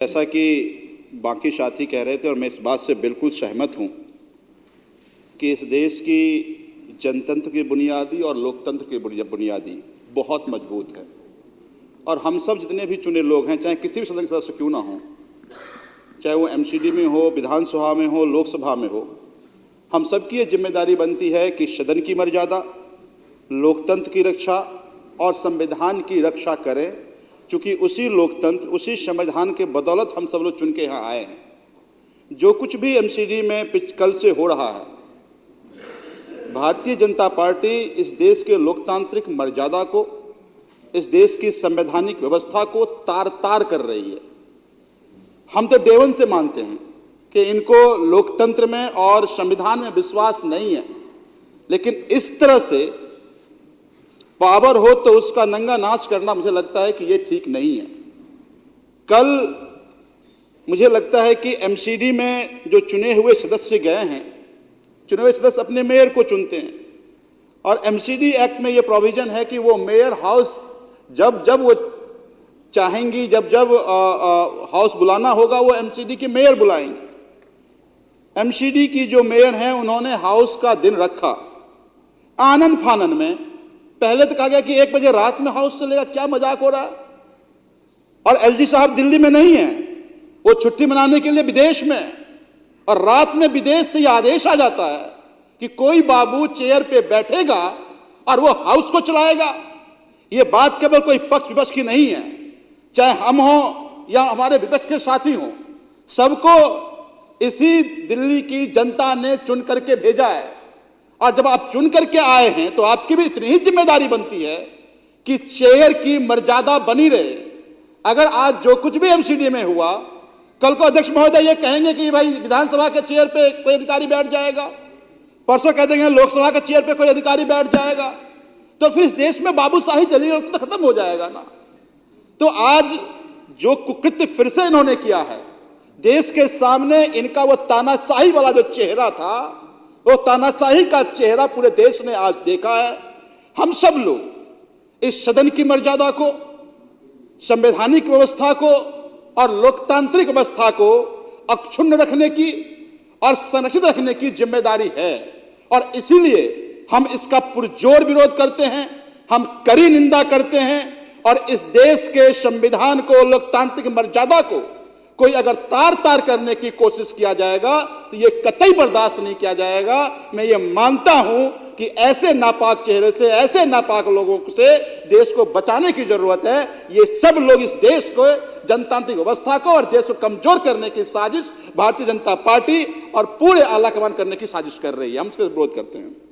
जैसा कि बाकी साथी कह रहे थे और मैं इस बात से बिल्कुल सहमत हूं कि इस देश की जनतंत्र की बुनियादी और लोकतंत्र की बुनियादी बहुत मजबूत है और हम सब जितने भी चुने लोग हैं, चाहे किसी भी सदन के सदस्य क्यों ना हो, चाहे वो एमसीडी में हो, विधानसभा में हो, लोकसभा में हो, हम सबकी ये जिम्मेदारी बनती है कि सदन की मर्यादा, लोकतंत्र की रक्षा और संविधान की रक्षा करें, क्योंकि उसी लोकतंत्र, उसी संविधान के बदौलत हम सब लोग चुन के यहाँ आए हैं। जो कुछ भी एमसीडी में कल से हो रहा है, भारतीय जनता पार्टी इस देश के लोकतांत्रिक मर्यादा को, इस देश की संवैधानिक व्यवस्था को तार तार कर रही है। हम तो डे वन से मानते हैं कि इनको लोकतंत्र में और संविधान में विश्वास नहीं है, लेकिन इस तरह से पावर हो तो उसका नंगा नाच करना मुझे लगता है कि ये ठीक नहीं है। कल मुझे लगता है कि एमसीडी में जो चुने हुए सदस्य गए हैं, चुने हुए सदस्य अपने मेयर को चुनते हैं और एमसीडी एक्ट में ये प्रोविजन है कि वो मेयर हाउस जब जब वो चाहेंगी, जब जब हाउस बुलाना होगा, वो एमसीडी के मेयर बुलाएंगे। एमसीडी की जो मेयर हैं, उन्होंने हाउस का दिन रखा आनन फानन में। पहले तो कहा गया कि 1 बजे रात में हाउस चलेगा, क्या मजाक हो रहा है। और एलजी साहब दिल्ली में नहीं है, वो छुट्टी मनाने के लिए विदेश में, और रात में विदेश से यह आदेश आ जाता है कि कोई बाबू चेयर पे बैठेगा और वो हाउस को चलाएगा। ये बात केवल कोई पक्ष विपक्ष की नहीं है, चाहे हम हो या हमारे विपक्ष के साथी हो, सबको इसी दिल्ली की जनता ने चुन करके भेजा है। और जब आप चुन करके आए हैं तो आपकी भी इतनी ही जिम्मेदारी बनती है कि चेयर की मर्यादा बनी रहे। अगर आज जो कुछ भी एमसीडी में हुआ, कल को अध्यक्ष महोदय ये कहेंगे कि भाई विधानसभा के चेयर पे कोई अधिकारी बैठ जाएगा, परसों कह देंगे लोकसभा के चेयर पे कोई अधिकारी बैठ जाएगा, तो फिर इस देश में बाबूशाही चली तो खत्म हो जाएगा ना। तो आज जो कुकृत्य फिर से इन्होंने किया है, देश के सामने इनका वो तानाशाही वाला जो चेहरा था, वो तानाशाही का चेहरा पूरे देश ने आज देखा है। हम सब लोग इस सदन की मर्यादा को, संवैधानिक व्यवस्था को और लोकतांत्रिक व्यवस्था को अक्षुण्ण रखने की और संरक्षित रखने की जिम्मेदारी है, और इसीलिए हम इसका पुरजोर विरोध करते हैं, हम कड़ी निंदा करते हैं। और इस देश के संविधान को, लोकतांत्रिक मर्यादा को कोई अगर तार तार करने की कोशिश किया जाएगा तो ये कतई बर्दाश्त नहीं किया जाएगा। मैं ये मानता हूं कि ऐसे नापाक चेहरे से, ऐसे नापाक लोगों से देश को बचाने की जरूरत है। ये सब लोग इस देश को, जनतांत्रिक व्यवस्था को और देश को कमजोर करने की साजिश भारतीय जनता पार्टी और पूरे आला कमान करने की साजिश कर रही है। हम इसका विरोध करते हैं।